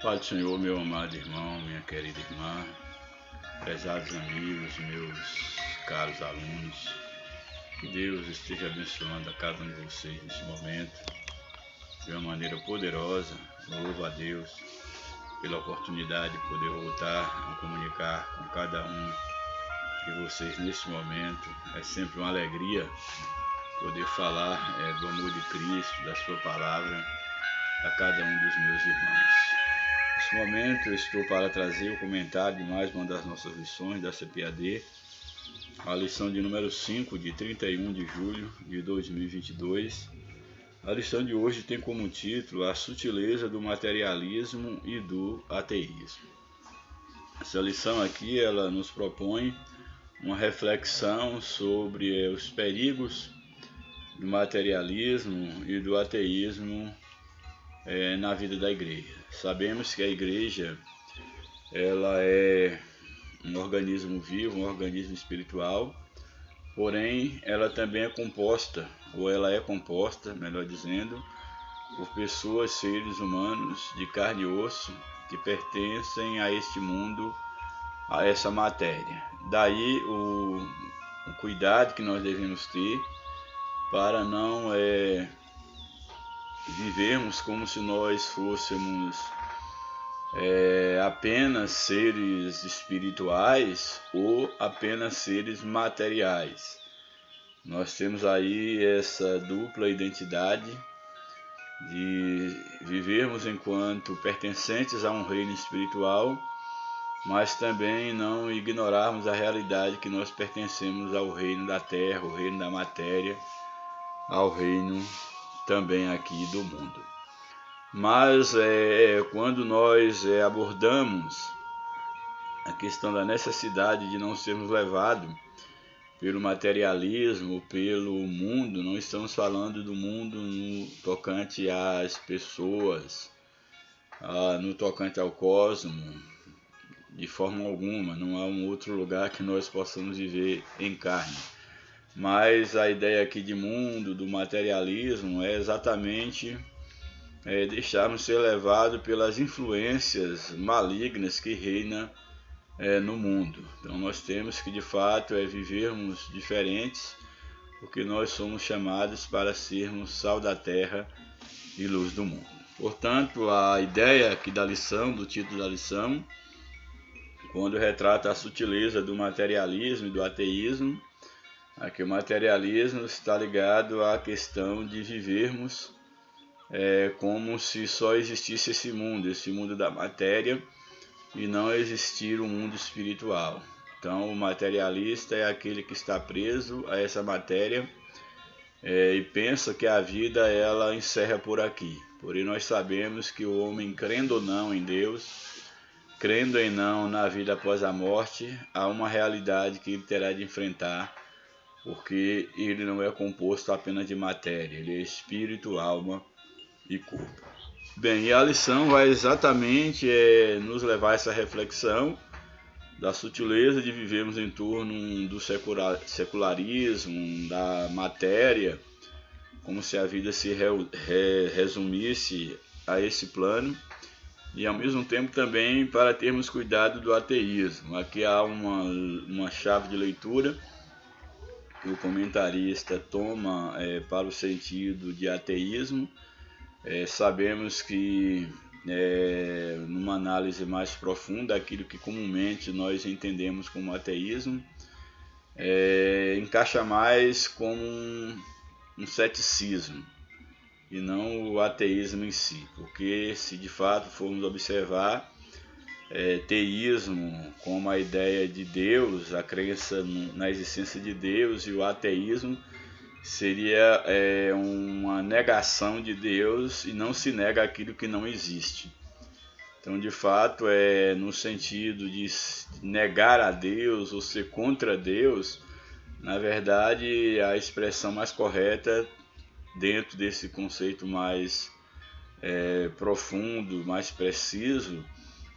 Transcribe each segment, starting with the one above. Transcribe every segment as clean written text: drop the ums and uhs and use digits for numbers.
Pai do Senhor, meu amado irmão, minha querida irmã, prezados amigos, meus caros alunos, que Deus esteja abençoando a cada um de vocês nesse momento, de uma maneira poderosa. Louvo a Deus pela oportunidade de poder voltar a comunicar com cada um de vocês nesse momento. É sempre uma alegria poder falar do amor de Cristo, da sua palavra, a cada um dos meus irmãos. Nesse momento eu estou para trazer o comentário de mais uma das nossas lições da CPAD, a lição de número 5, de 31 de julho de 2022. A lição de hoje tem como título A Sutileza do Materialismo e do Ateísmo. Essa lição aqui ela nos propõe uma reflexão sobre os perigos do materialismo e do ateísmo na vida da igreja. Sabemos que a igreja ela é um organismo vivo, um organismo espiritual, porém ela também é composta, melhor dizendo, por pessoas, seres humanos de carne e osso que pertencem a este mundo, a essa matéria. Daí o cuidado que nós devemos ter para não vivermos como se nós fôssemos apenas seres espirituais ou apenas seres materiais. Nós temos aí essa dupla identidade de vivermos enquanto pertencentes a um reino espiritual, mas também não ignorarmos a realidade que nós pertencemos ao reino da terra, ao reino da matéria, ao reino também aqui do mundo. Mas quando nós abordamos a questão da necessidade de não sermos levados pelo materialismo, pelo mundo, não estamos falando do mundo no tocante às pessoas, no tocante ao cosmos, de forma alguma. Não há um outro lugar que nós possamos viver em carne. Mas a ideia aqui de mundo, do materialismo, é exatamente deixarmos ser levados pelas influências malignas que reinam no mundo. Então nós temos que de fato vivermos diferentes, porque nós somos chamados para sermos sal da terra e luz do mundo. Portanto, a ideia aqui da lição, do título da lição, quando retrata a sutileza do materialismo e do ateísmo, aqui o materialismo está ligado à questão de vivermos como se só existisse esse mundo da matéria, e não existir um mundo espiritual. Então o materialista é aquele que está preso a essa matéria e pensa que a vida ela encerra por aqui. Porém nós sabemos que o homem, crendo ou não em Deus, crendo ou não na vida após a morte, há uma realidade que ele terá de enfrentar, porque ele não é composto apenas de matéria, ele é espírito, alma e corpo. Bem, e a lição vai exatamente nos levar a essa reflexão da sutileza de vivermos em torno do secularismo, da matéria, como se a vida se resumisse a esse plano, e ao mesmo tempo também para termos cuidado do ateísmo. Aqui há uma chave de leitura que o comentarista toma para o sentido de ateísmo. Sabemos que numa análise mais profunda, aquilo que comumente nós entendemos como ateísmo encaixa mais como um ceticismo e não o ateísmo em si, porque se de fato formos observar teísmo como a ideia de Deus, a crença na existência de Deus, e o ateísmo seria uma negação de Deus, e não se nega aquilo que não existe. Então, de fato, no sentido de negar a Deus ou ser contra Deus, na verdade, a expressão mais correta, dentro desse conceito mais profundo, mais preciso,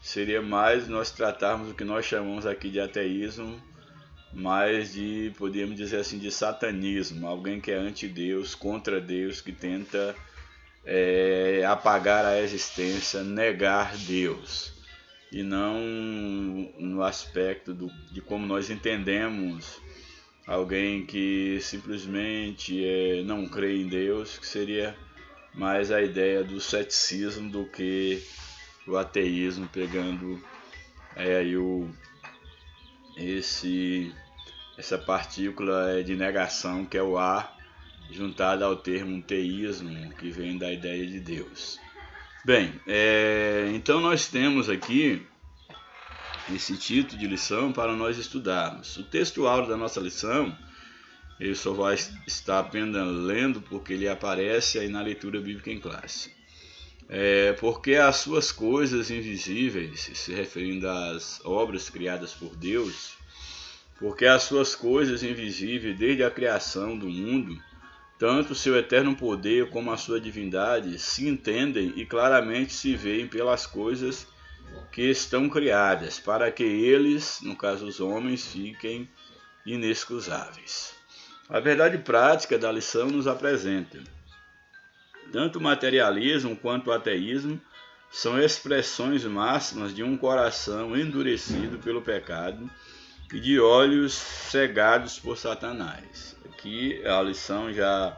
seria mais nós tratarmos o que nós chamamos aqui de ateísmo, mais de, podemos dizer assim, de satanismo, alguém que é anti-Deus, contra Deus, que tenta apagar a existência, negar Deus, e não no aspecto de como nós entendemos alguém que simplesmente não crê em Deus, que seria mais a ideia do ceticismo do que o ateísmo, pegando aí essa partícula de negação que é o A, juntada ao termo teísmo, que vem da ideia de Deus. Bem, então nós temos aqui esse título de lição para nós estudarmos. O texto áureo da nossa lição, ele só vai estar apenas lendo porque ele aparece aí na leitura bíblica em classe. Porque as suas coisas invisíveis, se referindo às obras criadas por Deus, porque as suas coisas invisíveis desde a criação do mundo, tanto o seu eterno poder como a sua divindade se entendem e claramente se veem pelas coisas que estão criadas, para que eles, no caso os homens, fiquem inexcusáveis. A verdade prática da lição nos apresenta: tanto o materialismo quanto o ateísmo são expressões máximas de um coração endurecido pelo pecado e de olhos cegados por Satanás. Aqui a lição já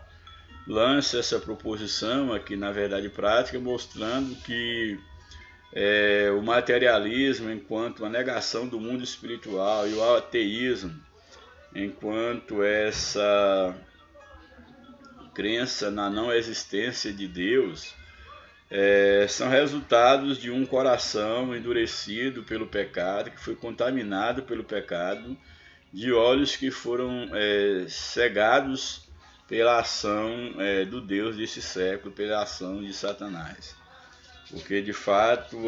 lança essa proposição aqui na verdade prática, mostrando que o materialismo, enquanto a negação do mundo espiritual, e o ateísmo, enquanto essa crença na não existência de Deus, são resultados de um coração endurecido pelo pecado, que foi contaminado pelo pecado, de olhos que foram cegados pela ação do Deus desse século, pela ação de Satanás. Porque de fato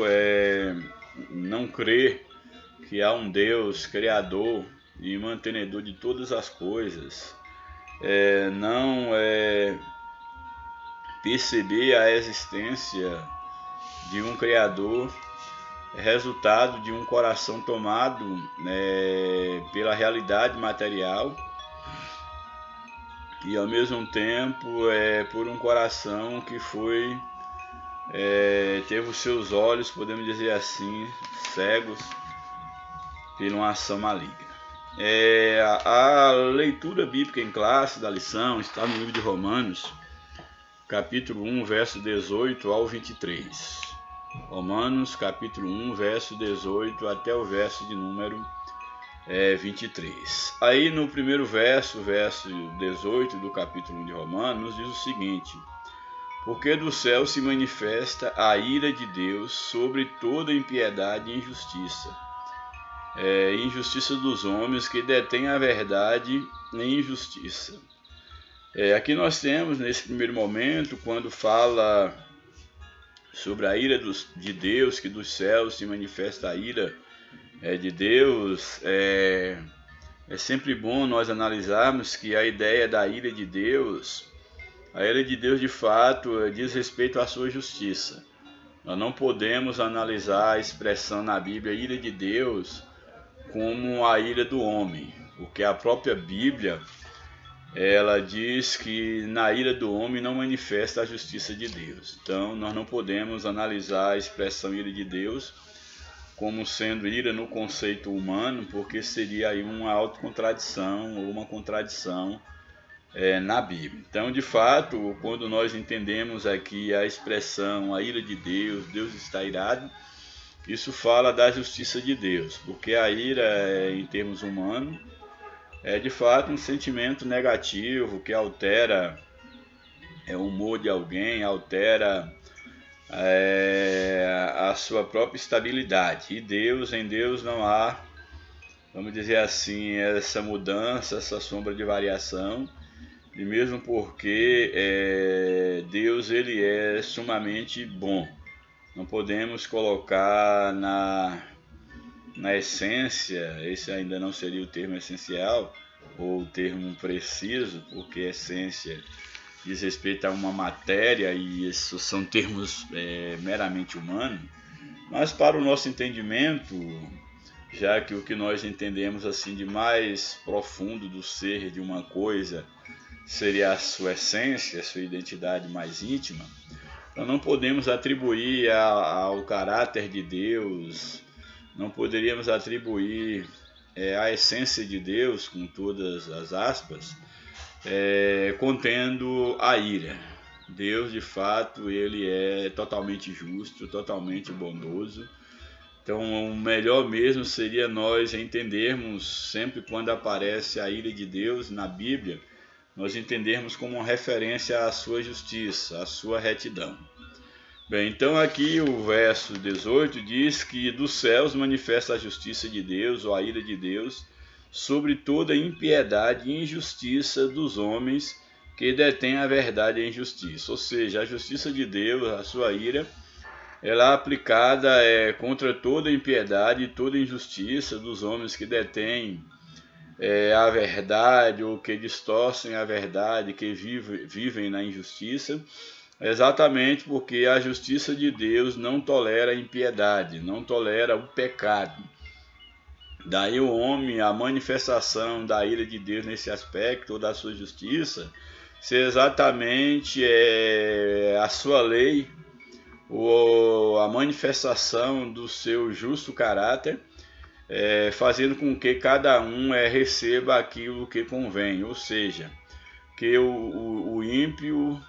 não crer que há um Deus criador e mantenedor de todas as coisas, não perceber a existência de um Criador, resultado de um coração tomado pela realidade material e ao mesmo tempo por um coração que teve os seus olhos, podemos dizer assim, cegos pela uma ação maligna. A leitura bíblica em classe da lição está no livro de Romanos, capítulo 1, verso 18 ao 23. Romanos, capítulo 1, verso 18 até o verso de número 23. Aí no primeiro verso 18 do capítulo 1 de Romanos, diz o seguinte: porque do céu se manifesta a ira de Deus sobre toda impiedade e injustiça, injustiça dos homens que detêm a verdade em injustiça. Aqui nós temos, nesse primeiro momento, quando fala sobre a ira de Deus, que dos céus se manifesta a ira de Deus, é sempre bom nós analisarmos que a ideia da ira de Deus, a ira de Deus de fato diz respeito à sua justiça. Nós não podemos analisar a expressão na Bíblia, ira de Deus, como a ira do homem, porque a própria Bíblia, ela diz que na ira do homem não manifesta a justiça de Deus. Então nós não podemos analisar a expressão ira de Deus como sendo ira no conceito humano, porque seria aí uma autocontradição ou uma contradição na Bíblia. Então, de fato, quando nós entendemos aqui a expressão a ira de Deus, Deus está irado, isso fala da justiça de Deus, porque a ira, em termos humanos, é de fato um sentimento negativo que altera o humor de alguém, altera a sua própria estabilidade. E em Deus não há, vamos dizer assim, essa mudança, essa sombra de variação, e mesmo porque Deus ele é sumamente bom. Não podemos colocar na essência, esse ainda não seria o termo essencial ou o termo preciso, porque essência diz respeito a uma matéria e esses são termos meramente humanos, mas para o nosso entendimento, já que o que nós entendemos assim de mais profundo do ser de uma coisa seria a sua essência, a sua identidade mais íntima, Então não podemos atribuir ao caráter de Deus, não poderíamos atribuir a essência de Deus, com todas as aspas, contendo a ira. Deus, de fato, ele é totalmente justo, totalmente bondoso. Então, o melhor mesmo seria nós entendermos, sempre quando aparece a ira de Deus na Bíblia, nós entendermos como uma referência à sua justiça, à sua retidão. Bem, então aqui o verso 18 diz que dos céus manifesta a justiça de Deus, ou a ira de Deus, sobre toda impiedade e injustiça dos homens que detêm a verdade e a injustiça. Ou seja, a justiça de Deus, a sua ira, ela é aplicada contra toda impiedade e toda injustiça dos homens que detêm a verdade, ou que distorcem a verdade, que vivem na injustiça, exatamente porque a justiça de Deus não tolera a impiedade, não tolera o pecado. Daí o homem, a manifestação da ira de Deus nesse aspecto, ou da sua justiça, se exatamente a sua lei, ou a manifestação do seu justo caráter, fazendo com que cada um receba aquilo que convém, ou seja, que o ímpio,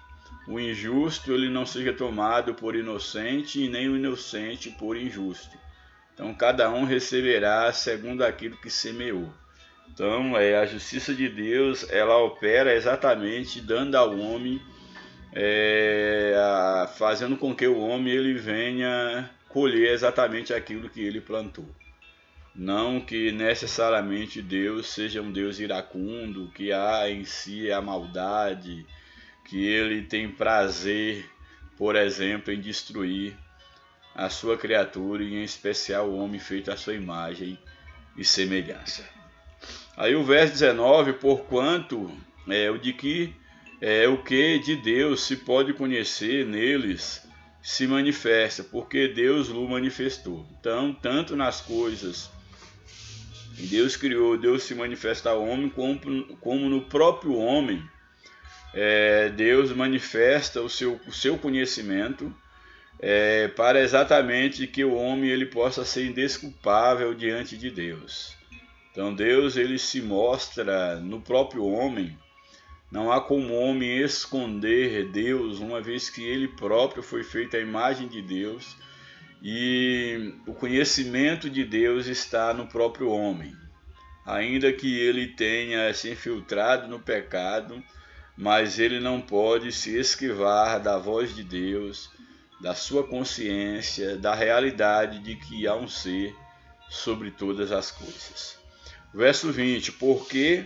o injusto, ele não seja tomado por inocente e nem o inocente por injusto. Então cada um receberá segundo aquilo que semeou. Então a justiça de Deus, ela opera exatamente dando ao homem, fazendo com que o homem ele venha colher exatamente aquilo que ele plantou. Não que necessariamente Deus seja um Deus iracundo, que há em si a maldade, que ele tem prazer, por exemplo, em destruir a sua criatura, e em especial o homem feito à sua imagem e semelhança. Aí o verso 19, porquanto o que de Deus se pode conhecer neles se manifesta, porque Deus o manifestou. Então, tanto nas coisas que Deus criou, Deus se manifesta ao homem, como no próprio homem, Deus manifesta o seu conhecimento, para exatamente que o homem ele possa ser indesculpável diante de Deus. Então Deus ele se mostra no próprio homem. Não há como o homem esconder Deus, uma vez que ele próprio foi feito à imagem de Deus, e o conhecimento de Deus está no próprio homem. Ainda que ele tenha se infiltrado no pecado, mas ele não pode se esquivar da voz de Deus, da sua consciência, da realidade de que há um ser sobre todas as coisas. Verso 20, porque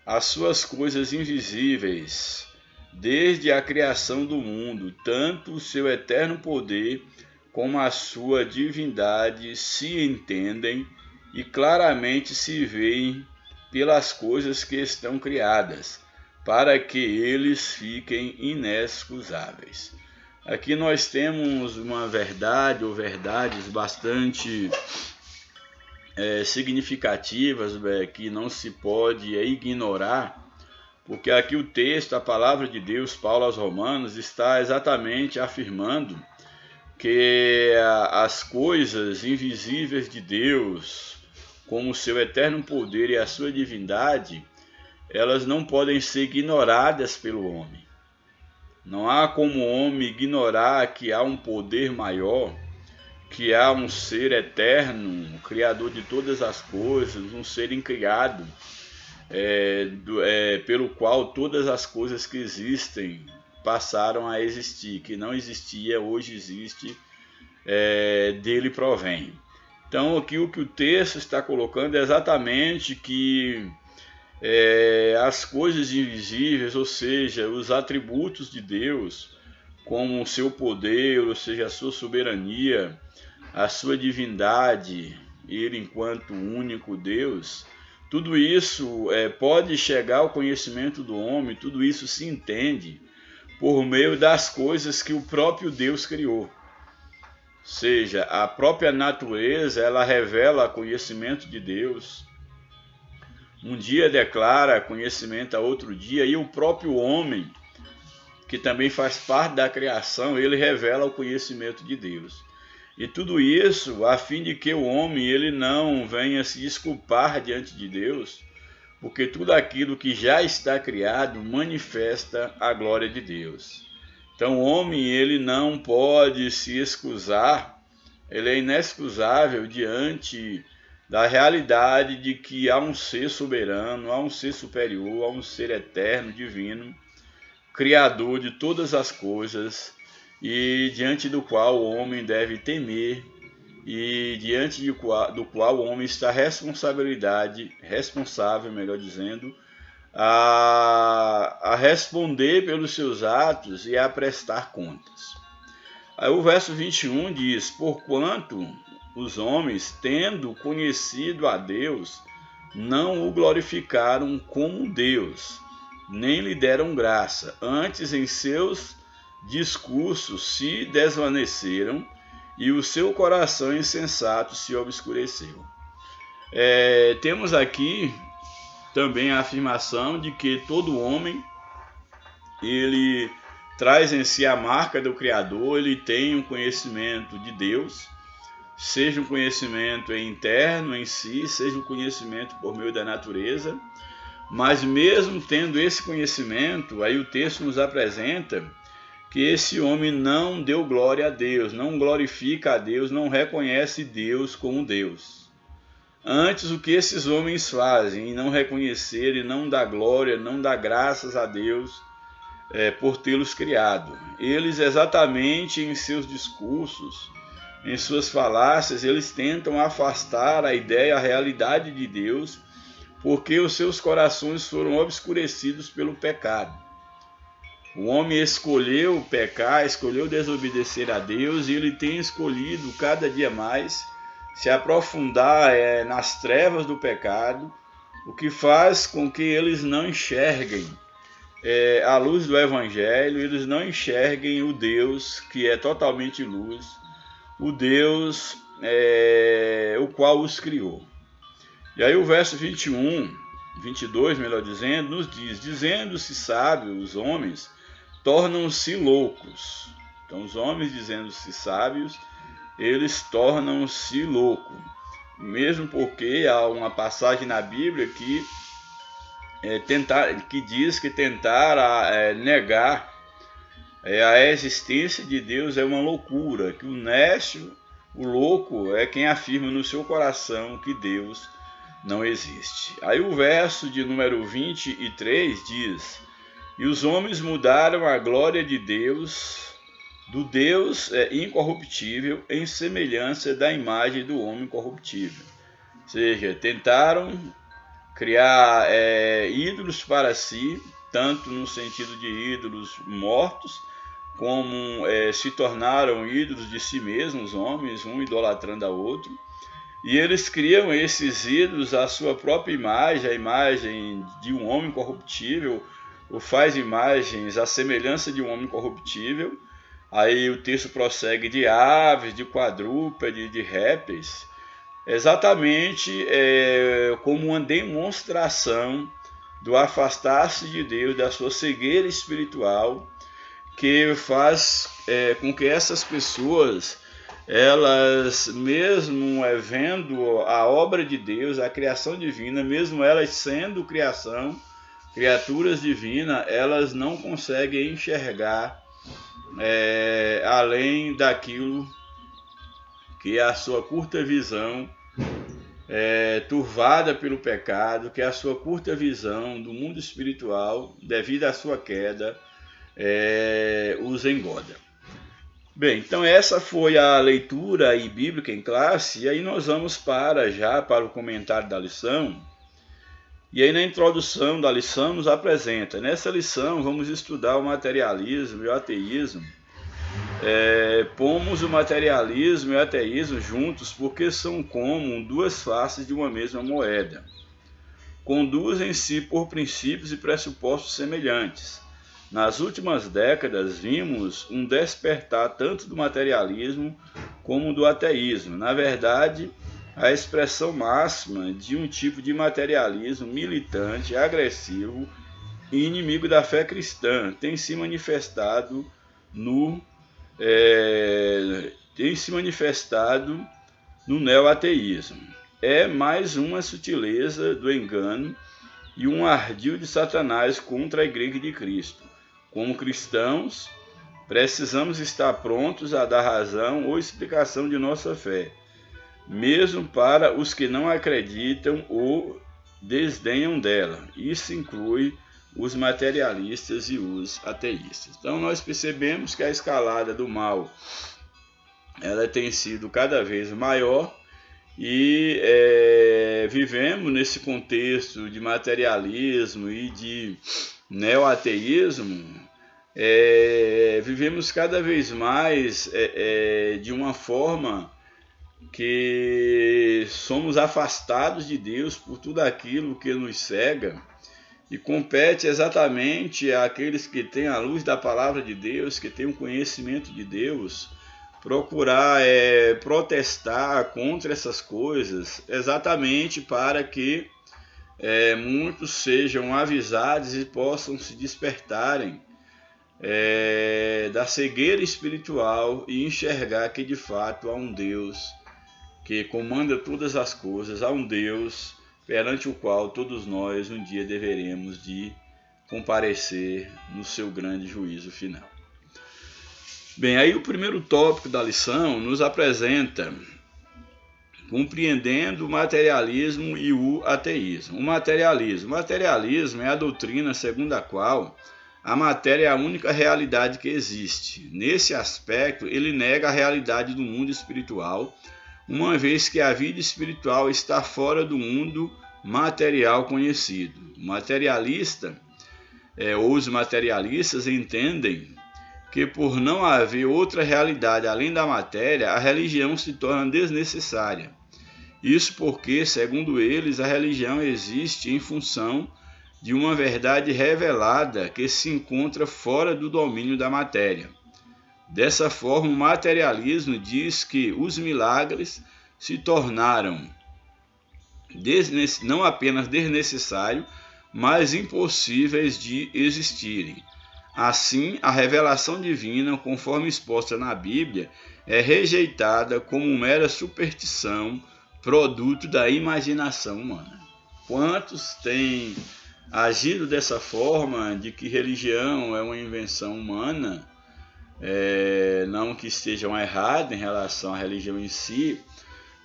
as suas coisas invisíveis, desde a criação do mundo, tanto o seu eterno poder como a sua divindade se entendem e claramente se veem pelas coisas que estão criadas, para que eles fiquem inexcusáveis. Aqui nós temos uma verdade, ou verdades bastante significativas, que não se pode ignorar, porque aqui o texto, a palavra de Deus, Paulo aos Romanos, está exatamente afirmando que as coisas invisíveis de Deus, como o seu eterno poder e a sua divindade, elas não podem ser ignoradas pelo homem. Não há como o homem ignorar que há um poder maior, que há um ser eterno, criador de todas as coisas, um ser incriado, pelo qual todas as coisas que existem passaram a existir, que não existia, hoje existe, dele provém. Então aqui o que o texto está colocando é exatamente que as coisas invisíveis, ou seja, os atributos de Deus, como o seu poder, ou seja, a sua soberania, a sua divindade, ele enquanto único Deus, tudo isso pode chegar ao conhecimento do homem, tudo isso se entende por meio das coisas que o próprio Deus criou. Ou seja, a própria natureza, ela revela conhecimento de Deus. Um dia declara conhecimento a outro dia, e o próprio homem, que também faz parte da criação, ele revela o conhecimento de Deus. E tudo isso a fim de que o homem ele não venha se desculpar diante de Deus, porque tudo aquilo que já está criado manifesta a glória de Deus. Então o homem ele não pode se excusar, ele é inexcusável diante da realidade de que há um ser soberano, há um ser superior, há um ser eterno, divino, criador de todas as coisas, e diante do qual o homem deve temer, e diante do qual o homem está responsável, melhor dizendo, a responder pelos seus atos e a prestar contas. Aí o verso 21 diz: porquanto os homens, tendo conhecido a Deus, não o glorificaram como Deus, nem lhe deram graça, antes em seus discursos se desvaneceram e o seu coração insensato se obscureceu. Temos aqui também a afirmação de que todo homem ele traz em si a marca do Criador, ele tem um conhecimento de Deus, seja um conhecimento interno em si, seja um conhecimento por meio da natureza, mas mesmo tendo esse conhecimento, aí o texto nos apresenta que esse homem não deu glória a Deus, não glorifica a Deus, não reconhece Deus como Deus. Antes, o que esses homens fazem em não reconhecer e não dar glória, não dar graças a Deus por tê-los criado. Eles exatamente em seus discursos, em suas falácias, eles tentam afastar a ideia, a realidade de Deus, porque os seus corações foram obscurecidos pelo pecado. O homem escolheu pecar, escolheu desobedecer a Deus, e ele tem escolhido cada dia mais se aprofundar nas trevas do pecado, o que faz com que eles não enxerguem a luz do Evangelho, eles não enxerguem o Deus que é totalmente luz, o Deus o qual os criou. E aí o verso 22, melhor dizendo, nos diz: dizendo-se sábios, os homens tornam-se loucos. Então os homens, dizendo-se sábios, eles tornam-se loucos. Mesmo porque há uma passagem na Bíblia que diz que tentar negar a existência de Deus é uma loucura, que o nécio, o louco, é quem afirma no seu coração que Deus não existe. Aí o verso de número 23 diz: e os homens mudaram a glória de Deus, do Deus incorruptível, em semelhança da imagem do homem corruptível. Ou seja, tentaram criar ídolos para si, tanto no sentido de ídolos mortos, como se tornaram ídolos de si mesmos, homens, um idolatrando ao outro. E eles criam esses ídolos à sua própria imagem, a imagem de um homem corruptível, ou faz imagens à semelhança de um homem corruptível. Aí o texto prossegue: de aves, de quadrúpedes, de répteis, exatamente como uma demonstração do afastar-se de Deus, da sua cegueira espiritual, que faz com que essas pessoas, elas mesmo vendo a obra de Deus, a criação divina, mesmo elas sendo criaturas divinas, elas não conseguem enxergar além daquilo que é a sua curta visão, turvada pelo pecado, que é a sua curta visão do mundo espiritual, devido à sua queda, os engoda. Bem, então essa foi a leitura bíblica em classe, e aí nós vamos para o comentário da lição. E aí na introdução da lição nos apresenta: nessa lição vamos estudar o materialismo e o ateísmo. Pomos o materialismo e o ateísmo juntos porque são como duas faces de uma mesma moeda. Conduzem-se por princípios e pressupostos semelhantes. Nas últimas décadas vimos um despertar tanto do materialismo como do ateísmo. Na verdade, a expressão máxima de um tipo de materialismo militante, agressivo e inimigo da fé cristã, tem se manifestado no neo-ateísmo. É mais uma sutileza do engano e um ardil de Satanás contra a Igreja de Cristo. Como cristãos, precisamos estar prontos a dar razão ou explicação de nossa fé, mesmo para os que não acreditam ou desdenham dela. Isso inclui os materialistas e os ateístas. Então nós percebemos que a escalada do mal ela tem sido cada vez maior e vivemos nesse contexto de materialismo e de neoateísmo, vivemos cada vez mais de uma forma que somos afastados de Deus por tudo aquilo que nos cega, e compete exatamente àqueles que têm a luz da palavra de Deus, que têm o conhecimento de Deus, procurar protestar contra essas coisas, exatamente para que muitos sejam avisados e possam se despertarem da cegueira espiritual e enxergar que de fato há um Deus que comanda todas as coisas, há um Deus perante o qual todos nós um dia deveremos de comparecer no seu grande juízo final. Bem, aí o primeiro tópico da lição nos apresenta compreendendo o materialismo e o ateísmo. O materialismo é a doutrina segundo a qual a matéria é a única realidade que existe. Nesse aspecto, ele nega a realidade do mundo espiritual, uma vez que a vida espiritual está fora do mundo material conhecido. O materialista, ou os materialistas entendem que por não haver outra realidade além da matéria, a religião se torna desnecessária. Isso porque, segundo eles, a religião existe em função de uma verdade revelada que se encontra fora do domínio da matéria. Dessa forma, o materialismo diz que os milagres se tornaram não apenas desnecessários, mas impossíveis de existirem. Assim, a revelação divina, conforme exposta na Bíblia, é rejeitada como mera superstição, produto da imaginação humana. Quantos têm agido dessa forma, de que religião é uma invenção humana, não que estejam errados em relação à religião em si,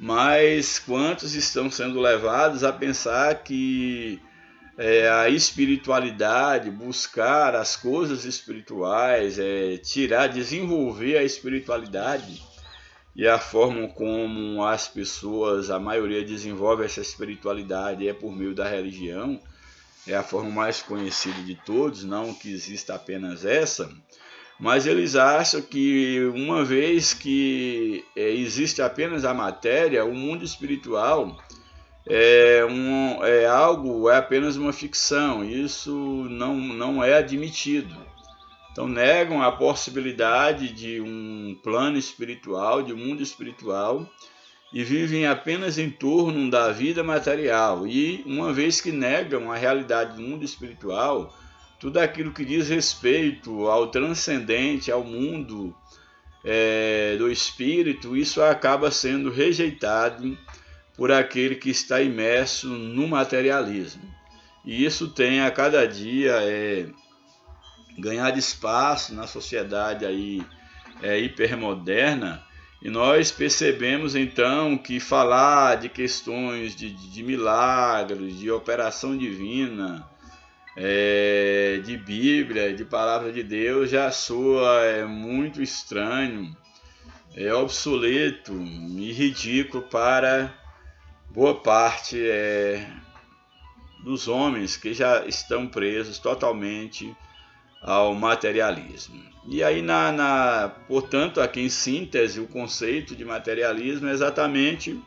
mas quantos estão sendo levados a pensar que a espiritualidade, buscar as coisas espirituais, desenvolver a espiritualidade, e a forma como as pessoas, a maioria desenvolve essa espiritualidade é por meio da religião, é a forma mais conhecida de todos, não que exista apenas essa, mas eles acham que uma vez que existe apenas a matéria, o mundo espiritual é apenas uma ficção, isso não é admitido. Então negam a possibilidade de um plano espiritual, de um mundo espiritual, e vivem apenas em torno da vida material. E uma vez que negam a realidade do mundo espiritual, tudo aquilo que diz respeito ao transcendente, ao mundo do espírito, isso acaba sendo rejeitado por aquele que está imerso no materialismo. E isso tem a cada dia ganhado espaço na sociedade aí, hipermoderna, e nós percebemos então que falar de questões de milagres, de operação divina, de Bíblia, de Palavra de Deus já soa muito estranho, obsoleto e ridículo para boa parte dos homens que já estão presos totalmente ao materialismo. E aí, portanto, aqui em síntese, o conceito de materialismo é exatamente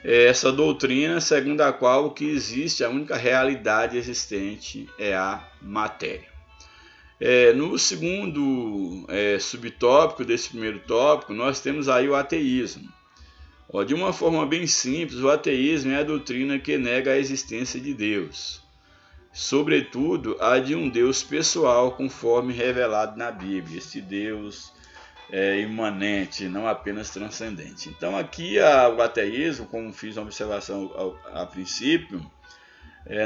essa doutrina segundo a qual o que existe, a única realidade existente é a matéria. No segundo subtópico desse primeiro tópico, nós temos aí o ateísmo. De uma forma bem simples, o ateísmo é a doutrina que nega a existência de Deus. sobretudo a de um Deus pessoal, conforme revelado na Bíblia. Esse Deus imanente, não apenas transcendente. Então aqui o ateísmo, como fiz uma observação a princípio,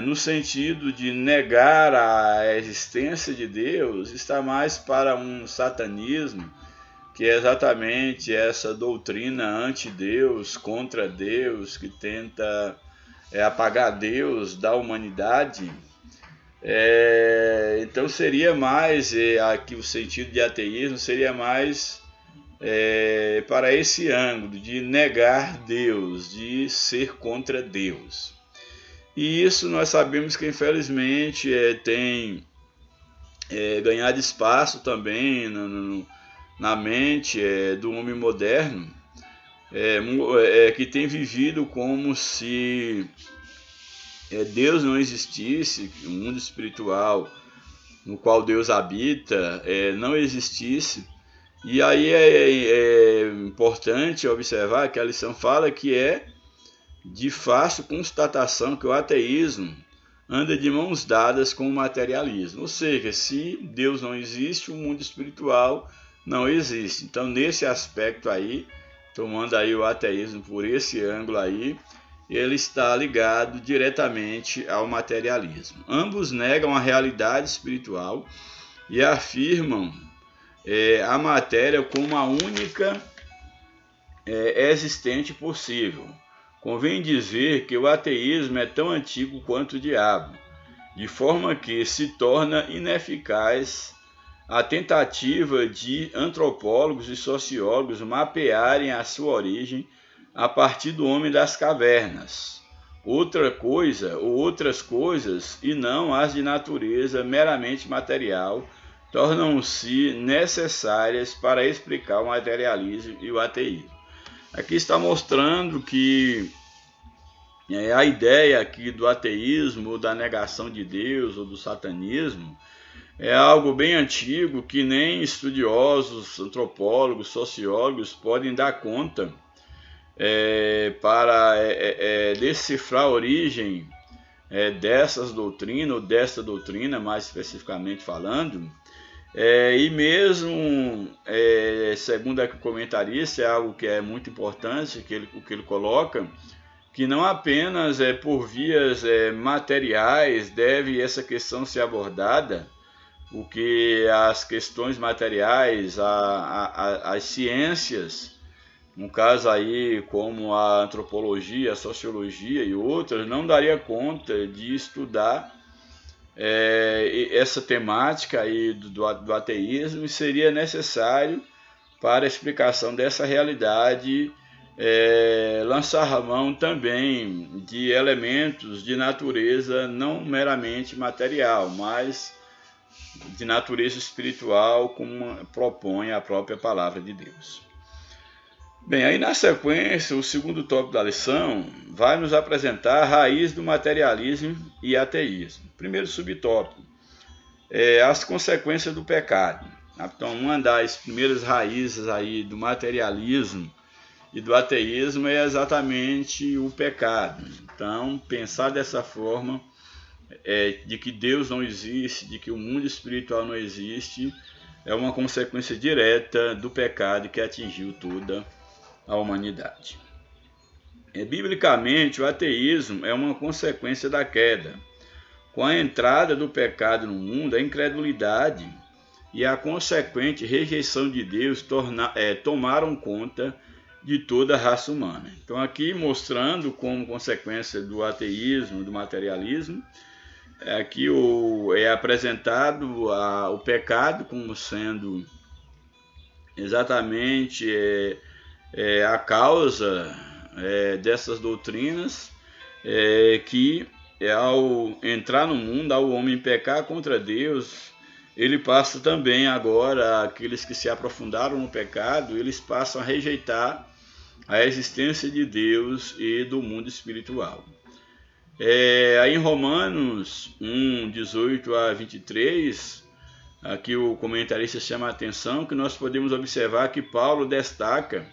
no sentido de negar a existência de Deus, está mais para um satanismo, que é exatamente essa doutrina anti-Deus, contra Deus, que tenta apagar Deus da humanidade. Então seria mais, aqui o sentido de ateísmo seria mais para esse ângulo de negar Deus, de ser contra Deus. E isso nós sabemos que infelizmente tem ganhado espaço também na mente do homem moderno, que tem vivido como se Deus não existisse, o mundo espiritual no qual Deus habita não existisse. E aí é importante observar que a lição fala que de fácil constatação que o ateísmo anda de mãos dadas com o materialismo. Ou seja, se Deus não existe, o mundo espiritual não existe. Então, nesse aspecto aí, tomando aí o ateísmo por esse ângulo aí, ele está ligado diretamente ao materialismo. Ambos negam a realidade espiritual e afirmam a matéria como a única existente possível. Convém dizer que o ateísmo é tão antigo quanto o diabo, de forma que se torna ineficaz a tentativa de antropólogos e sociólogos mapearem a sua origem a partir do homem das cavernas. Outra coisa ou outras coisas, e não as de natureza meramente material, tornam-se necessárias para explicar o materialismo e o ateísmo. Aqui está mostrando que a ideia aqui do ateísmo, ou da negação de Deus, ou do satanismo, é algo bem antigo que nem estudiosos, antropólogos, sociólogos podem dar conta para decifrar a origem dessas doutrinas, ou desta doutrina, mais especificamente falando. E mesmo, segundo o comentarista, é algo que é muito importante, o que ele coloca, que não apenas por vias materiais deve essa questão ser abordada, porque as questões materiais, as ciências, no caso aí como a antropologia, a sociologia e outras, não daria conta de estudar essa temática aí do ateísmo, e seria necessário, para a explicação dessa realidade, lançar a mão também de elementos de natureza não meramente material, mas de natureza espiritual, como propõe a própria palavra de Deus. Bem, aí na sequência, o segundo tópico da lição vai nos apresentar a raiz do materialismo e ateísmo. Primeiro subtópico, as consequências do pecado. Então, uma das primeiras raízes aí do materialismo e do ateísmo é exatamente o pecado. Então, pensar dessa forma, de que Deus não existe, de que o mundo espiritual não existe, é uma consequência direta do pecado que atingiu toda a humanidade. Biblicamente, o ateísmo é uma consequência da queda. Com a entrada do pecado no mundo, a incredulidade e a consequente rejeição de Deus tomaram conta de toda a raça humana. Então, aqui mostrando como consequência do ateísmo, do materialismo, aqui é apresentado o pecado como sendo exatamente a causa dessas doutrinas, que ao entrar no mundo, ao homem pecar contra Deus, ele passa também agora, aqueles que se aprofundaram no pecado, eles passam a rejeitar a existência de Deus e do mundo espiritual. Aí em Romanos 1, 18 a 23, aqui o comentarista chama a atenção que nós podemos observar que Paulo destaca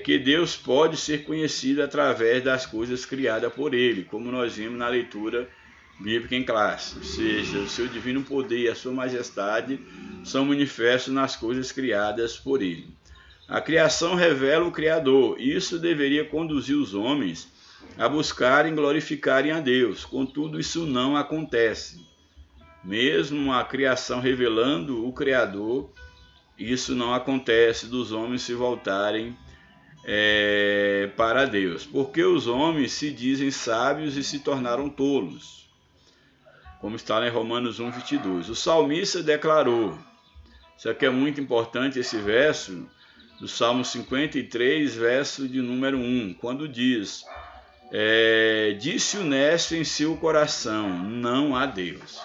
que Deus pode ser conhecido através das coisas criadas por ele, como nós vimos na leitura bíblica em classe, ou seja, o seu divino poder e a sua majestade são manifestos nas coisas criadas por ele. A criação revela o Criador, e isso deveria conduzir os homens a buscarem e glorificarem a Deus. Contudo, isso não acontece. Mesmo a criação revelando o Criador, isso não acontece dos homens se voltarem para Deus, porque os homens se dizem sábios e se tornaram tolos, como está em Romanos 1:22. O salmista declarou, isso aqui é muito importante, esse verso do Salmo 53, verso de número 1, quando diz: disse o necio em seu coração, não há Deus.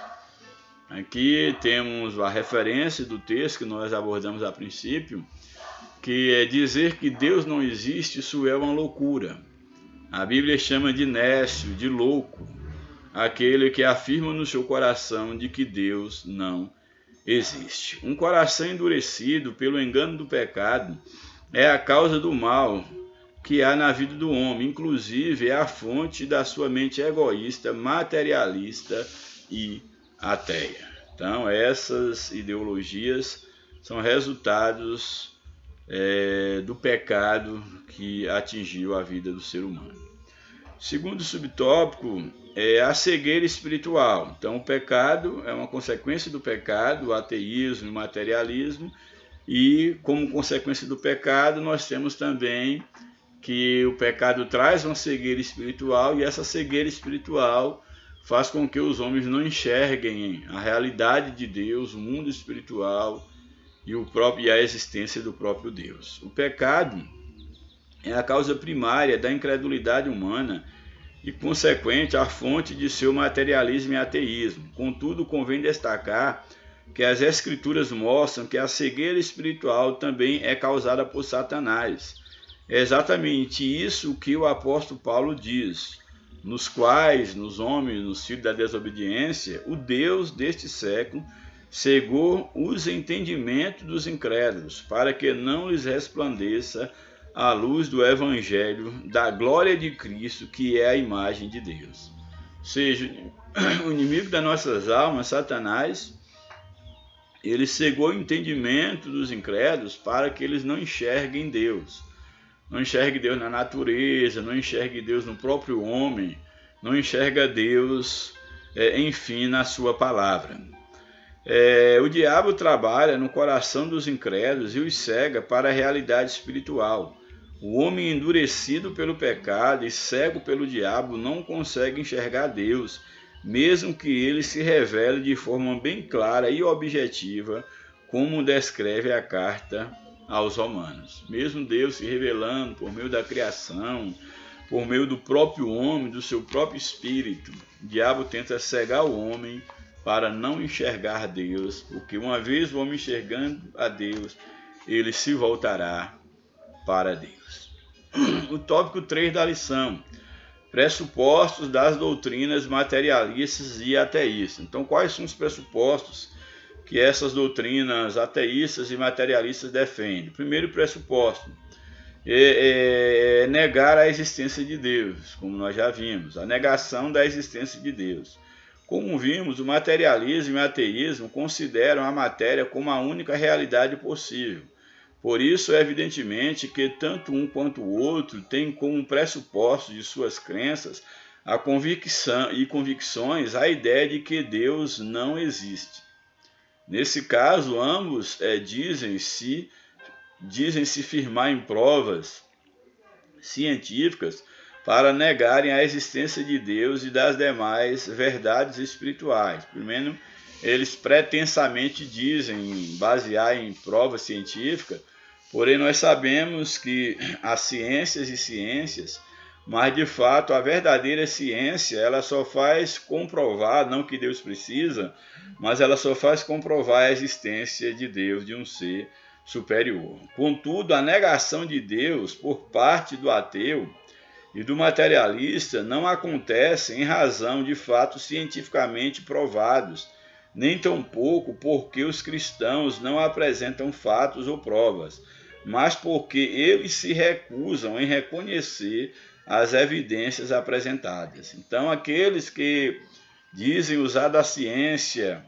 Aqui temos a referência do texto que nós abordamos a princípio, que é dizer que Deus não existe, isso é uma loucura. A Bíblia chama de nécio, de louco, aquele que afirma no seu coração de que Deus não existe. Um coração endurecido pelo engano do pecado é a causa do mal que há na vida do homem, inclusive é a fonte da sua mente egoísta, materialista e ateia. Então, essas ideologias são resultados do pecado que atingiu a vida do ser humano. Segundo subtópico é a cegueira espiritual. Então, o pecado é uma consequência do pecado, o ateísmo, o materialismo, e como consequência do pecado, nós temos também que o pecado traz uma cegueira espiritual, e essa cegueira espiritual faz com que os homens não enxerguem a realidade de Deus, o mundo espiritual e a existência do próprio Deus. O pecado é a causa primária da incredulidade humana e, consequente, a fonte de seu materialismo e ateísmo. Contudo, convém destacar que as Escrituras mostram que a cegueira espiritual também é causada por Satanás. É exatamente isso que o apóstolo Paulo diz, nos quais, nos homens, nos filhos da desobediência, o Deus deste século cegou os entendimentos dos incrédulos, para que não lhes resplandeça a luz do Evangelho da glória de Cristo, que é a imagem de Deus. Ou seja, o inimigo das nossas almas, Satanás, ele cegou o entendimento dos incrédulos para que eles não enxerguem Deus. Não enxergue Deus na natureza, não enxergue Deus no próprio homem, não enxerga Deus, enfim, na sua palavra. O diabo trabalha no coração dos incrédulos e os cega para a realidade espiritual. O homem endurecido pelo pecado e cego pelo diabo não consegue enxergar Deus, mesmo que ele se revele de forma bem clara e objetiva, como descreve a carta aos Romanos. Mesmo Deus se revelando por meio da criação, por meio do próprio homem, do seu próprio espírito, o diabo tenta cegar o homem para não enxergar Deus, porque uma vez o homem enxergando a Deus, ele se voltará para Deus. O tópico 3 da lição: pressupostos das doutrinas materialistas e ateístas. Então, quais são os pressupostos que essas doutrinas ateístas e materialistas defendem? O primeiro pressuposto é negar a existência de Deus, como nós já vimos, a negação da existência de Deus. Como vimos, o materialismo e o ateísmo consideram a matéria como a única realidade possível. Por isso, evidentemente, que tanto um quanto o outro têm como pressuposto de suas crenças a convicção e convicções a ideia de que Deus não existe. Nesse caso, ambos dizem-se firmar em provas científicas para negarem a existência de Deus e das demais verdades espirituais. Primeiro, eles pretensamente dizem basear em prova científica, porém nós sabemos que há ciências e ciências, mas de fato a verdadeira ciência ela só faz comprovar, não que Deus precisa, mas ela só faz comprovar a existência de Deus, de um ser superior. Contudo, a negação de Deus por parte do ateu e do materialista não acontece em razão de fatos cientificamente provados, nem tampouco porque os cristãos não apresentam fatos ou provas, mas porque eles se recusam em reconhecer as evidências apresentadas. Então, aqueles que dizem usar da ciência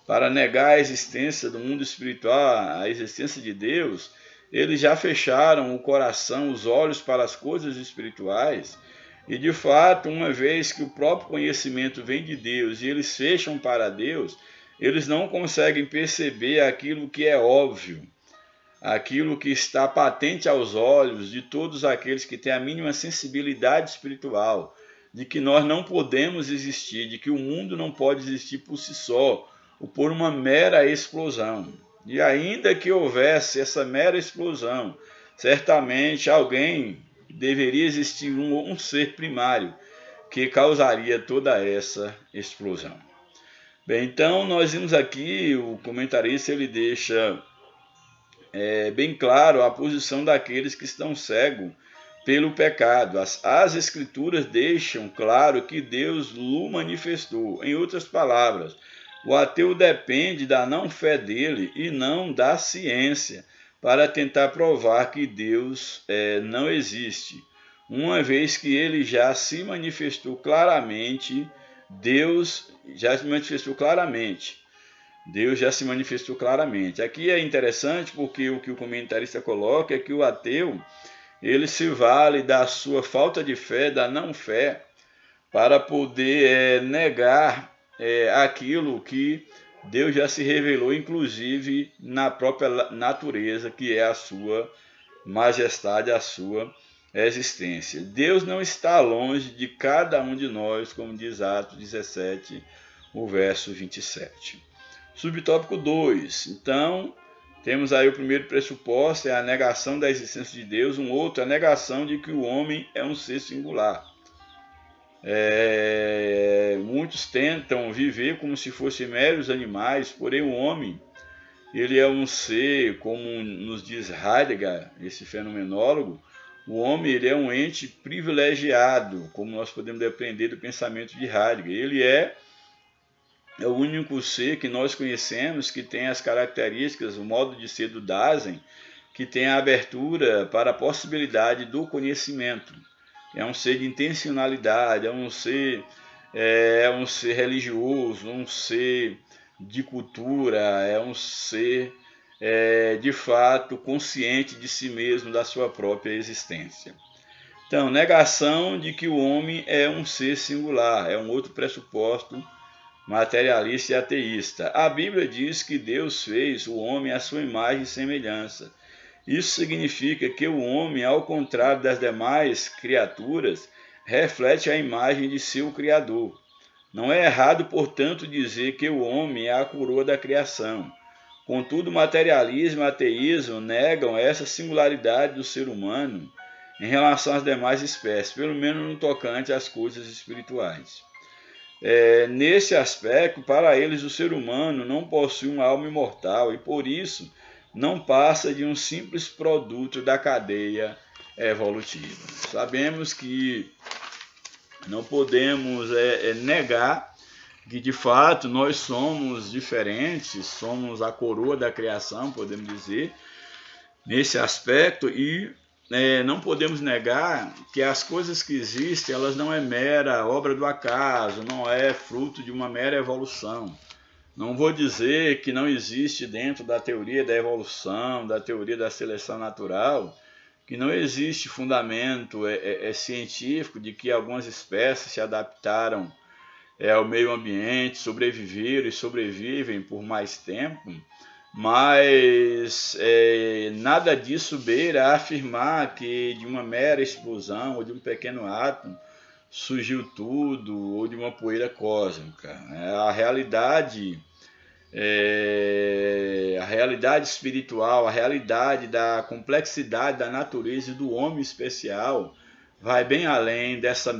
para negar a existência do mundo espiritual, a existência de Deus, eles já fecharam o coração, os olhos para as coisas espirituais. E de fato, uma vez que o próprio conhecimento vem de Deus e eles fecham para Deus, eles não conseguem perceber aquilo que é óbvio, aquilo que está patente aos olhos de todos aqueles que têm a mínima sensibilidade espiritual, de que nós não podemos existir, de que o mundo não pode existir por si só, ou por uma mera explosão. E ainda que houvesse essa mera explosão, certamente alguém deveria existir um ser primário que causaria toda essa explosão. Bem, então nós vimos aqui, o comentarista ele deixa bem claro a posição daqueles que estão cegos pelo pecado. As escrituras deixam claro que Deus o manifestou. Em outras palavras, o ateu depende da não-fé dele e não da ciência para tentar provar que Deus não existe. Uma vez que ele já se manifestou claramente, Deus já se manifestou claramente. Deus já se manifestou claramente. Aqui é interessante porque o que o comentarista coloca é que o ateu ele se vale da sua falta de fé, da não-fé, para poder negar aquilo que Deus já se revelou, inclusive na própria natureza, que é a sua majestade, a sua existência. Deus não está longe de cada um de nós, como diz Atos 17, o verso 27. Subtópico 2. Então, temos aí o primeiro pressuposto, é a negação da existência de Deus. Um outro, a negação de que o homem é um ser singular. Muitos tentam viver como se fossem meros animais, porém o homem, ele é um ser, como nos diz Heidegger, esse fenomenólogo, o homem ele é um ente privilegiado, como nós podemos aprender do pensamento de Heidegger. Ele é o único ser que nós conhecemos que tem as características, o modo de ser do Dasein, que tem a abertura para a possibilidade do conhecimento. É um ser de intencionalidade, é um ser religioso, um ser de cultura, é um ser de fato consciente de si mesmo, da sua própria existência. Então, negação de que o homem é um ser singular, é um outro pressuposto materialista e ateísta. A Bíblia diz que Deus fez o homem à sua imagem e semelhança. Isso significa que o homem, ao contrário das demais criaturas, reflete a imagem de seu Criador. Não é errado, portanto, dizer que o homem é a coroa da criação. Contudo, o materialismo e o ateísmo negam essa singularidade do ser humano em relação às demais espécies, pelo menos no tocante às coisas espirituais. Nesse aspecto, para eles, o ser humano não possui uma alma imortal e, por isso, não passa de um simples produto da cadeia evolutiva. Sabemos que não podemos negar que, de fato, nós somos diferentes, somos a coroa da criação, podemos dizer, nesse aspecto, e não podemos negar que as coisas que existem, elas não é mera obra do acaso, não é fruto de uma mera evolução. Não vou dizer que não existe dentro da teoria da evolução, da teoria da seleção natural, que não existe fundamento científico de que algumas espécies se adaptaram ao meio ambiente, sobreviveram e sobrevivem por mais tempo, mas nada disso beira a afirmar que de uma mera explosão ou de um pequeno átomo surgiu tudo, ou de uma poeira cósmica. A realidade espiritual, a realidade da complexidade da natureza e do homem especial vai bem além dessa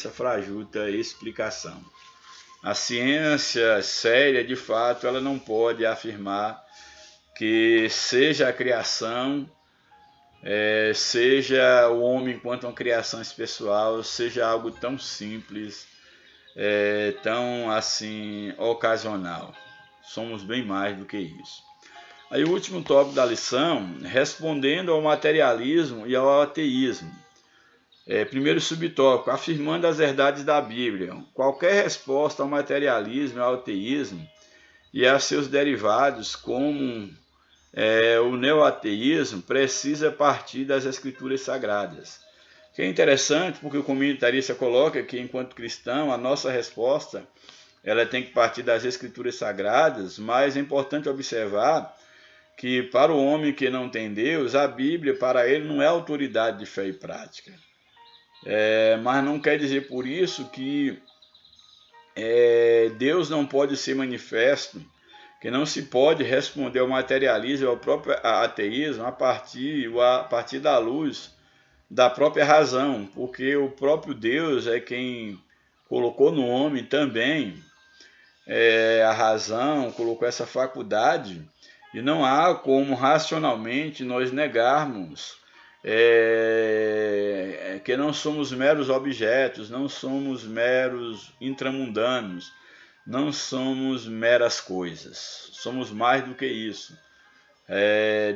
frajuta explicação. A ciência séria, de fato, ela não pode afirmar que seja a criação, seja o homem enquanto uma criação especial, seja algo tão simples, tão assim ocasional. Somos bem mais do que isso. Aí o último tópico da lição, respondendo ao materialismo e ao ateísmo. Primeiro subtópico, afirmando as verdades da Bíblia. Qualquer resposta ao materialismo e ao ateísmo e a seus derivados, como o neoateísmo, precisa partir das Escrituras Sagradas. Que é interessante porque o comentarista coloca que, enquanto cristão, a nossa resposta ela tem que partir das Escrituras Sagradas, mas é importante observar que para o homem que não tem Deus, a Bíblia para ele não é autoridade de fé e prática. Mas não quer dizer por isso que Deus não pode ser manifesto, que não se pode responder ao materialismo, ao próprio ateísmo, a partir da luz da própria razão, porque o próprio Deus é quem colocou no homem também a razão, colocou essa faculdade, e não há como racionalmente nós negarmos que não somos meros objetos, não somos meros intramundanos, não somos meras coisas, somos mais do que isso.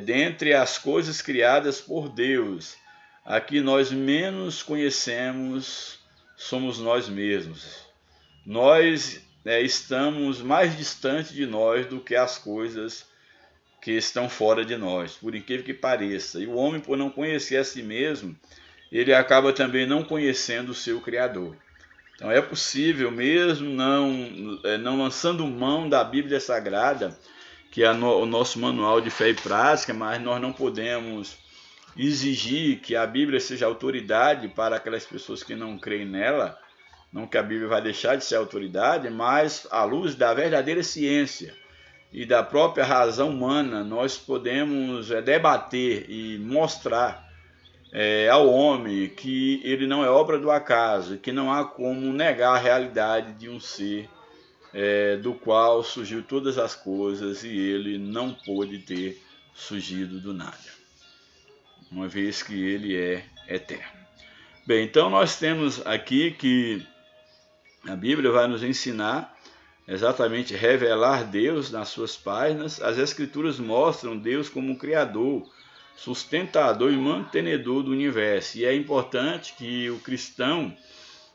Dentre as coisas criadas por Deus, a que nós menos conhecemos somos nós mesmos. Nós estamos mais distante de nós do que as coisas que estão fora de nós, por incrível que pareça. E o homem, por não conhecer a si mesmo, ele acaba também não conhecendo o seu Criador. Então é possível, mesmo não lançando mão da Bíblia Sagrada, que é o nosso manual de fé e prática, mas nós não podemos exigir que a Bíblia seja autoridade para aquelas pessoas que não creem nela, não que a Bíblia vai deixar de ser autoridade, mas à luz da verdadeira ciência e da própria razão humana, nós podemos debater e mostrar ao homem que ele não é obra do acaso, que não há como negar a realidade de um ser do qual surgiu todas as coisas e ele não pôde ter surgido do nada, uma vez que ele é eterno. Bem, então nós temos aqui que a Bíblia vai nos ensinar exatamente revelar Deus nas suas páginas. As Escrituras mostram Deus como Criador, sustentador e mantenedor do universo. E é importante que o cristão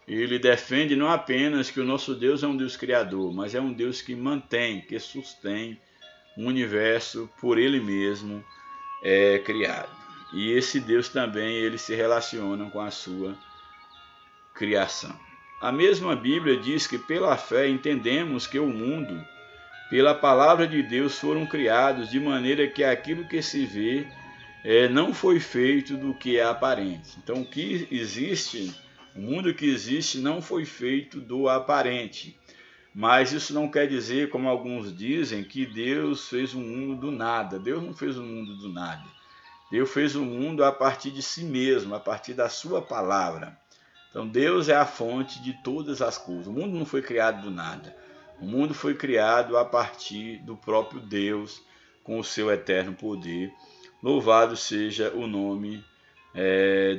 ele defende não apenas que o nosso Deus é um Deus criador, mas é um Deus que mantém, que sustém o universo por ele mesmo criado. E esse Deus também ele se relaciona com a sua criação. A mesma Bíblia diz que pela fé entendemos que o mundo, pela palavra de Deus, foram criados de maneira que aquilo que se vê não foi feito do que é aparente. Então o que existe, o mundo que existe não foi feito do aparente. Mas isso não quer dizer, como alguns dizem, que Deus fez o mundo do nada. Deus não fez o mundo do nada. Deus fez o mundo a partir de si mesmo, a partir da sua palavra. Então Deus é a fonte de todas as coisas. O mundo não foi criado do nada. O mundo foi criado a partir do próprio Deus, com o seu eterno poder. Louvado seja o nome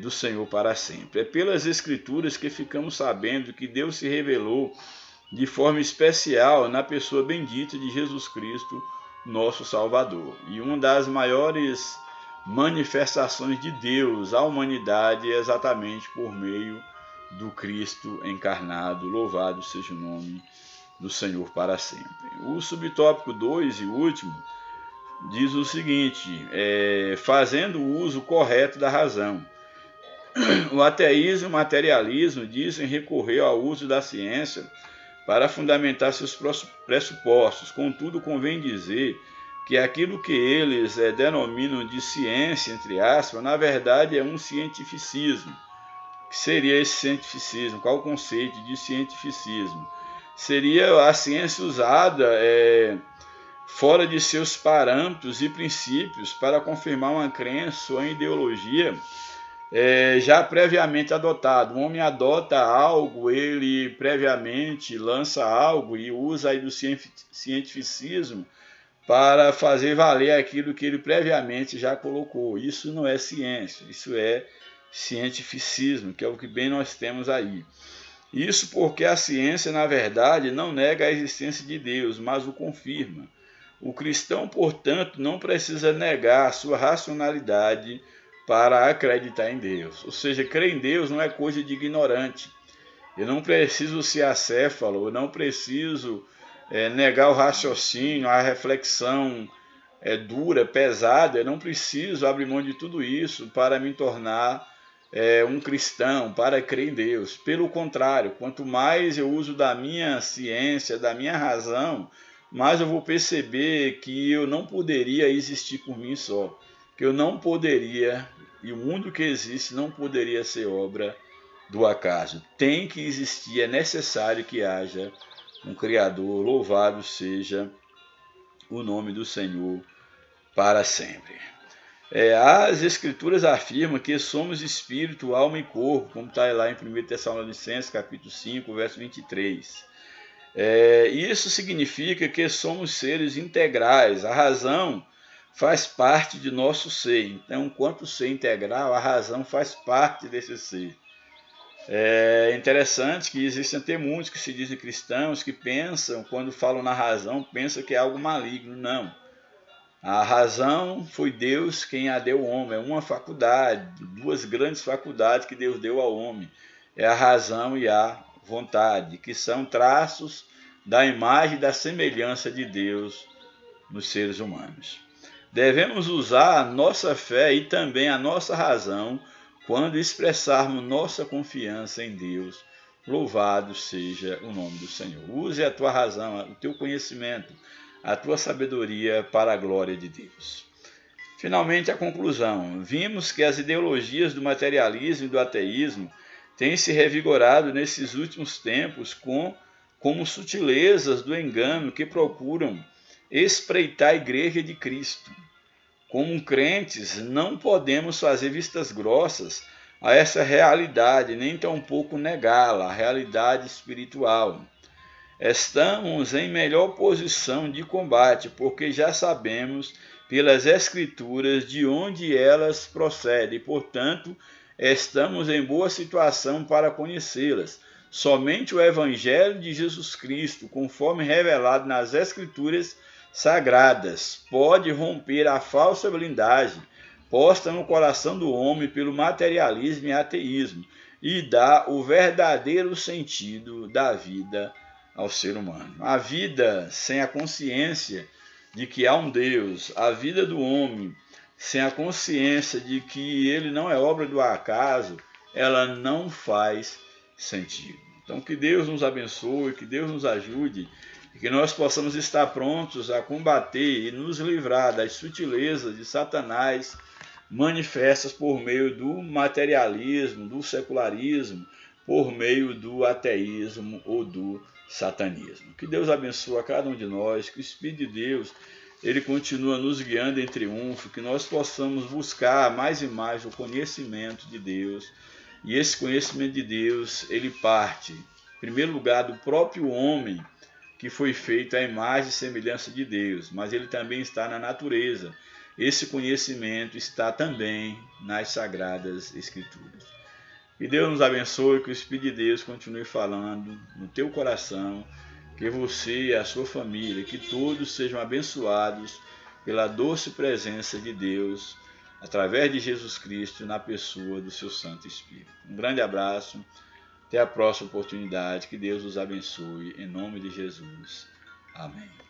do Senhor para sempre. É pelas Escrituras que ficamos sabendo que Deus se revelou de forma especial na pessoa bendita de Jesus Cristo, nosso Salvador. E uma das maiores manifestações de Deus à humanidade é exatamente por meio do Cristo encarnado. Louvado seja o nome do Senhor para sempre. O subtópico 2 e último diz o seguinte: fazendo o uso correto da razão. O ateísmo e o materialismo dizem recorrer ao uso da ciência para fundamentar seus pressupostos. Contudo, convém dizer que aquilo que eles denominam de ciência, entre aspas, na verdade é um cientificismo. O que seria esse cientificismo? Qual o conceito de cientificismo? Seria a ciência usada fora de seus parâmetros e princípios para confirmar uma crença ou uma ideologia já previamente adotado. O homem adota algo, ele previamente lança algo e usa aí do cientificismo para fazer valer aquilo que ele previamente já colocou. Isso não é ciência, isso é cientificismo, que é o que bem nós temos aí. Isso porque a ciência, na verdade, não nega a existência de Deus, mas o confirma. O cristão, portanto, não precisa negar a sua racionalidade para acreditar em Deus. Ou seja, crer em Deus não é coisa de ignorante. Eu não preciso ser acéfalo, eu não preciso negar o raciocínio, a reflexão dura, pesada. Eu não preciso abrir mão de tudo isso para me tornar um cristão, para crer em Deus. Pelo contrário, quanto mais eu uso da minha ciência, da minha razão, mais eu vou perceber que eu não poderia existir por mim só. Que eu não poderia, e o mundo que existe não poderia ser obra do acaso. Tem que existir, é necessário que haja um Criador. Louvado seja o nome do Senhor para sempre. As Escrituras afirmam que somos espírito, alma e corpo, como está lá em 1 Tessalonicenses, capítulo 5, verso 23. Isso significa que somos seres integrais. A razão faz parte de nosso ser. Então, enquanto ser integral, a razão faz parte desse ser. É interessante que existem até muitos que se dizem cristãos que pensam, quando falam na razão, pensam que é algo maligno. Não. A razão foi Deus quem a deu ao homem. É uma faculdade, duas grandes faculdades que Deus deu ao homem. É a razão e a vontade, que são traços da imagem e da semelhança de Deus nos seres humanos. Devemos usar a nossa fé e também a nossa razão quando expressarmos nossa confiança em Deus. Louvado seja o nome do Senhor. Use a tua razão, o teu conhecimento, a tua sabedoria para a glória de Deus. Finalmente, a conclusão. Vimos que as ideologias do materialismo e do ateísmo têm se revigorado nesses últimos tempos como sutilezas do engano que procuram espreitar a Igreja de Cristo. Como crentes, não podemos fazer vistas grossas a essa realidade, nem tampouco negá-la, a realidade espiritual. Estamos em melhor posição de combate, porque já sabemos pelas Escrituras de onde elas procedem, e, portanto, estamos em boa situação para conhecê-las. Somente o Evangelho de Jesus Cristo, conforme revelado nas Escrituras sagradas, pode romper a falsa blindagem posta no coração do homem pelo materialismo e ateísmo e dar o verdadeiro sentido da vida ao ser humano. A vida sem a consciência de que há um Deus, a vida do homem sem a consciência de que ele não é obra do acaso, ela não faz sentido. Então que Deus nos abençoe, que Deus nos ajude e que nós possamos estar prontos a combater e nos livrar das sutilezas de Satanás manifestas por meio do materialismo, do secularismo, por meio do ateísmo ou do satanismo. Que Deus abençoe a cada um de nós, que o Espírito de Deus ele continua nos guiando em triunfo, que nós possamos buscar mais e mais o conhecimento de Deus. E esse conhecimento de Deus, ele parte, em primeiro lugar, do próprio homem, que foi feito à imagem e semelhança de Deus, mas ele também está na natureza. Esse conhecimento está também nas Sagradas Escrituras. Que Deus nos abençoe, que o Espírito de Deus continue falando no teu coração, que você e a sua família, que todos sejam abençoados pela doce presença de Deus, através de Jesus Cristo, na pessoa do seu Santo Espírito. Um grande abraço, até a próxima oportunidade, que Deus os abençoe, em nome de Jesus. Amém.